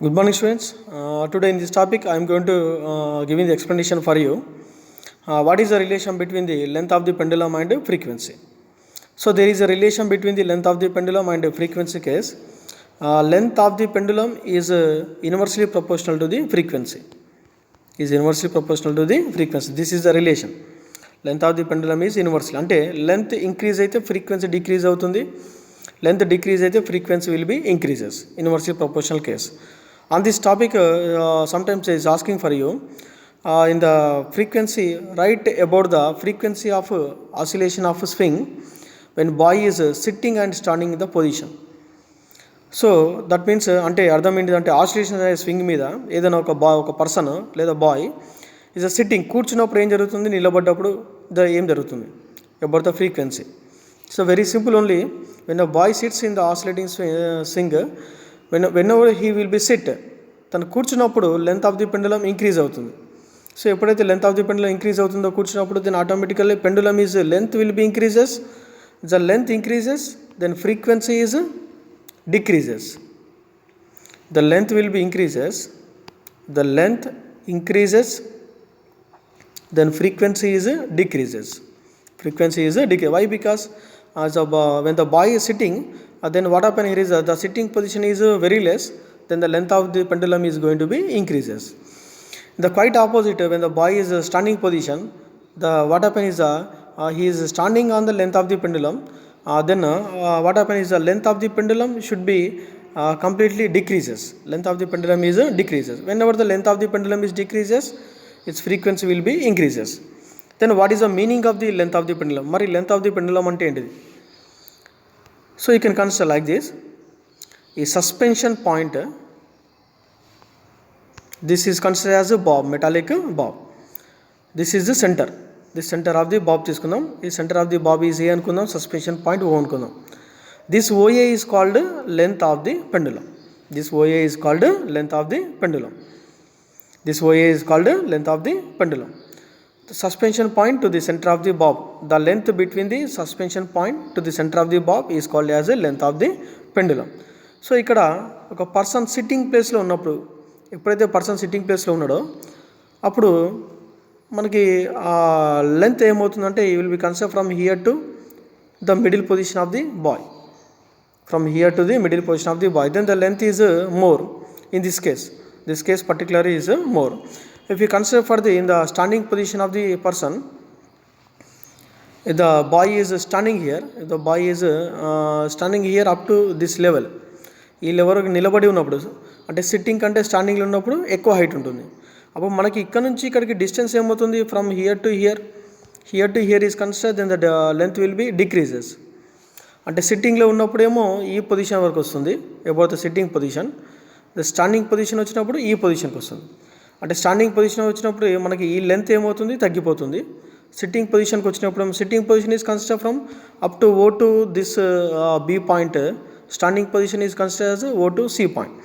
Good morning, students. Today in this topic, I am going to giving the explanation for you. What is the relation between the length of the pendulum and frequency? So there is a relation between the length of the pendulum and frequency case. Length of the pendulum is inversely proportional to the frequency. Is inversely proportional to the frequency. This is the relation. Length of the pendulum is inversely. అంటే length increase అయితే frequency decrease అవుతుంది. Length decrease అయితే frequency will be increases. Inversely proportional case. On this topic, sometimes is asking for you in the frequency, write about the frequency of oscillation of swing when boy is sitting and standing in the position. So that means అంటే అర్థం ఏంటిదంటే oscillation అనే swing మీద ఏదైనా ఒక person లేదా boy is a sitting కూర్చున్నప్పుడు ఏం జరుగుతుంది, నిలబడ్డప్పుడు ఏం జరుగుతుంది about the frequency. So very simple only when a boy sits in the oscillating swing whenever he will be sit, తను కూర్చున్నప్పుడు length of the pendulum increase అవుతుంది. సో ఎప్పుడైతే length of the pendulum increase అవుతుందో కూర్చున్నప్పుడు then automatically pendulum is length will be increases. The length increases then frequency is decreases. The length will be increases. The length increases. Then frequency is decreases. Frequency is decrease. Why? Because when the boy is sitting, then what happen here is the sitting position is very less. Then the length of the pendulum is going to be increases. The quite opposite, when the boy is standing position, the what happen is he is standing on the length of the pendulum. Then what happens is the length of the pendulum should be completely decreases. Length of the pendulum is decreases. Whenever the length of the pendulum is decreases, its frequency will be increases. Then what is the meaning of the length of the pendulum? Mari length of the pendulum ante enti. So you can consider like this: a suspension point. This is considered as a bob, metallic bob. This is the center. The centre of the bob తీసుకుందాం. ఈ centre of the bob is A అనుకుందాం, suspension point O అనుకుందాం. This OA is called length of the pendulum. This OA is called length of the pendulum. This OA is called length of the pendulum. Suspension point to the centre of the bob, the length between the suspension point to the centre of the bob is called as a length of the pendulum. So ఇక్కడ ఒక person sitting ప్లేస్లో ఉన్నప్పుడు, ఎప్పుడైతే person sitting ప్లేస్లో ఉన్నాడో అప్పుడు మనకి length ఏమవుతుందంటే you will be consider from here to the middle position of the boy. From here to the middle position of the boy, then the length is more in this case. This case particular is more. If you consider for the in the standing position of the person, the boy is standing here, the boy is standing here up to this level. ఈ level నిలబడి ఉన్నప్పుడు అంటే sitting కంటే స్టాండింగ్లో ఉన్నప్పుడు ఎక్కువ height ఉంటుంది. అప్పుడు మనకి ఇక్కడ నుంచి ఇక్కడికి డిస్టెన్స్ ఏమవుతుంది, from here to here, here to here is consider, then the length will be decreases. అంటే సిట్టింగ్లో ఉన్నప్పుడేమో ఈ పొజిషన్ వరకు వస్తుంది, about the sitting position. The standing position వచ్చినప్పుడు ఈ పొజిషన్కి వస్తుంది. అంటే స్టాండింగ్ పొజిషన్ వచ్చినప్పుడు మనకి ఈ లెంత్ ఏమవుతుంది, తగ్గిపోతుంది. సిట్టింగ్ పొజిషన్కి వచ్చినప్పుడు sitting position is consider from up to O to this B point. Standing position is consider as O to C point.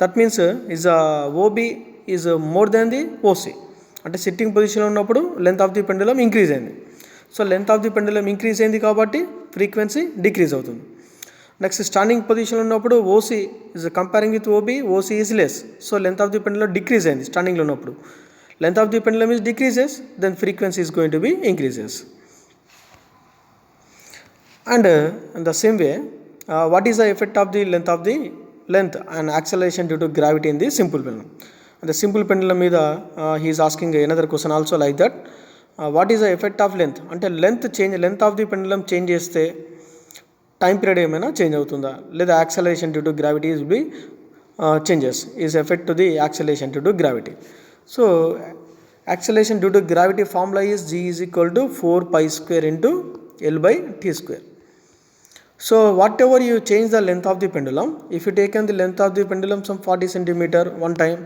That means is OB is more than the OC. అంటే sitting పొజిషన్లో ఉన్నప్పుడు length of the pendulum increase అయింది. So length of the pendulum increase అయింది కాబట్టి frequency decrease అవుతుంది. Next standing పొజిషన్లో ఉన్నప్పుడు OC is comparing with OB, OC is less. So length of the pendulum decrease అయింది. స్టాండింగ్లో ఉన్నప్పుడు length of the pendulum is decreases, then frequency is going to be increases. And in the same way, what is the effect of the length and acceleration due to gravity in the simple pendulum? The simple pendulum మీద he is asking another question also like that. What is the effect of length? అంటే length of the pendulum change చేస్తే time period ఏమైనా change అవుతుందా, లేదా acceleration due to gravity is be changes is effect to the acceleration due to gravity. So acceleration due to gravity formula is G is equal to 4π² into L/t². So whatever you change the length of the pendulum, if you taken the length of the pendulum some 40 centimeter one time,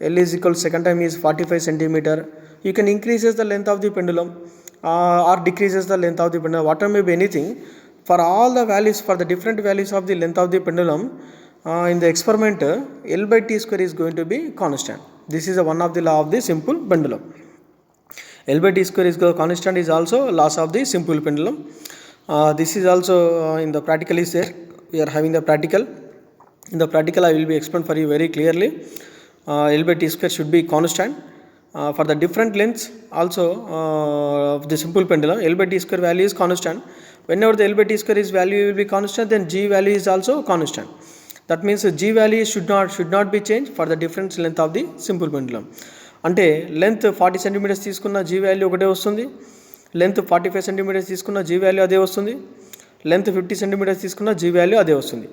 L is equal second time is 45 centimeter, you can increases the length of the pendulum or decreases the length of the pendulum, whatever may be anything. For all the values, for the different values of the length of the pendulum in the experiment, L/t² is going to be constant. This is one of the law of the simple pendulum. L/t² is constant is also laws of the simple pendulum. This is also in the practical is there. We are having the practical. In the practical, I will be explained for you very clearly. L by t square should be constant. For the different lengths also of the simple pendulum, L by t square value is constant. Whenever the L by t square is value will be constant, then G value is also constant. That means G value should not be changed for the different length of the simple pendulum. అంటే length 40 centimetres తీసుకున్న G value ఒకటే వస్తుంది, length 45 centimetres తీసుకున్న G value అదే వస్తుంది, length 50 centimetres తీసుకున్న G value అదే వస్తుంది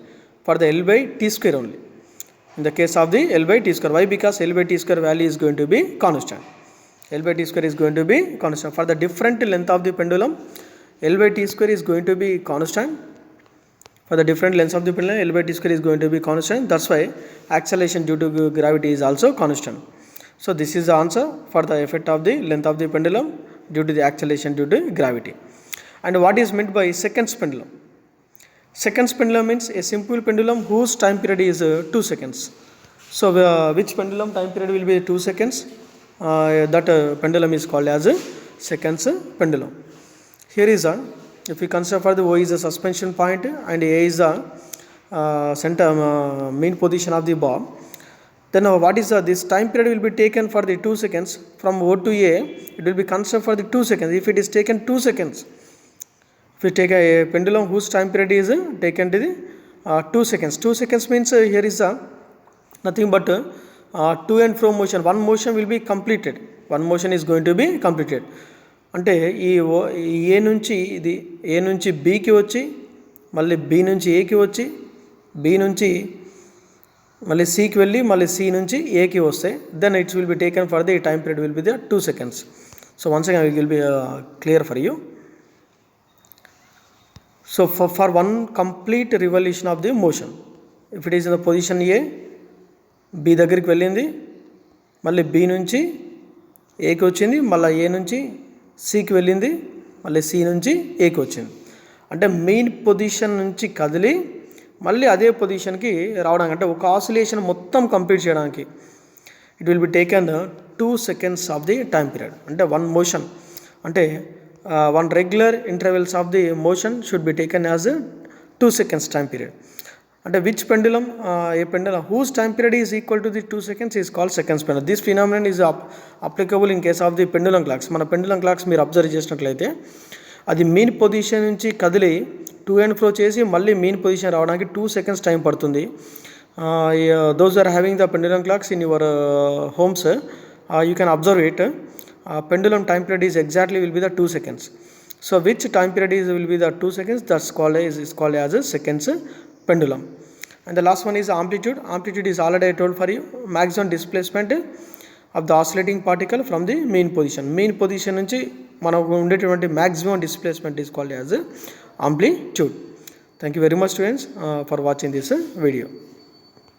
for the L by t square only. In the case of the L by t square, why? Because L by t square value is going to be constant. L by t square is going to be constant. For the different length of the pendulum, L by t square is going to be constant. For the different lengths of the pendulum, L by t square is going to be constant. That's why acceleration due to gravity is also constant. So this is the answer for the effect of the length of the pendulum due to the acceleration due to gravity. And what is meant by seconds pendulum? Seconds pendulum means a simple pendulum whose time period is 2 seconds. So which pendulum time period will be 2 seconds? That pendulum is called as a seconds pendulum. Here is if we consider for the O is the suspension point and A is the center mean position of the bob, then what is this time period will be taken for the 2 seconds from O to A. It will be considered for the 2 seconds. If it is taken 2 seconds, if we take a pendulum whose time period is taken to the 2 seconds. 2 seconds means here is nothing but to and fro motion. One motion will be completed. One motion is going to be completed. అంటే ఈ ఏ నుంచి ఇది ఏ నుంచి బీకి వచ్చి మళ్ళీ B నుంచి ఏకి వచ్చి బి నుంచి మళ్ళీ సికి వెళ్ళి మళ్ళీ సి నుంచి ఏకి వస్తే then it's will be taken for the time period will be the 2 seconds. So once again I will be clear for you. So for one complete revolution of the motion, if it is in the position A, B దగ్గరికి వెళ్ళింది, మళ్ళీ B నుంచి Aకి వచ్చింది, మళ్ళీ A నుంచి Cకి వెళ్ళింది, మళ్ళీ C నుంచి Aకి వచ్చింది. అంటే మెయిన్ పొజిషన్ నుంచి కదిలి మళ్ళీ అదే పొజిషన్కి రావడానికి, అంటే ఒక ఆసిలేషన్ మొత్తం కంప్లీట్ చేయడానికి it will be taken 2 seconds of the time period. అంటే వన్ మోషన్ అంటే one regular intervals of the motion should be taken as a 2 seconds time period. And which pendulum, a pendulum whose time period is equal to the 2 seconds is called seconds pendulum. This phenomenon is applicable in case of the pendulum clocks. మన pendulum clocks మీరు observe చేసినట్లయితే అది main position నుంచి కదిలి to and flow చేసి మళ్ళీ main position రావడానికి 2 seconds time పడుతుంది. Those are having the pendulum clocks in your homes, you can observe it. Pendulum time period is exactly will be the 2 seconds. So which time period will be the 2 seconds? That's called as a seconds pendulum. And the last one is amplitude. Amplitude is already I told for you, maximum displacement of the oscillating particle from the mean position. Mean position నుంచి మనకు ఉండేటువంటి maximum displacement is called as amplitude. Thank you very much students for watching this video.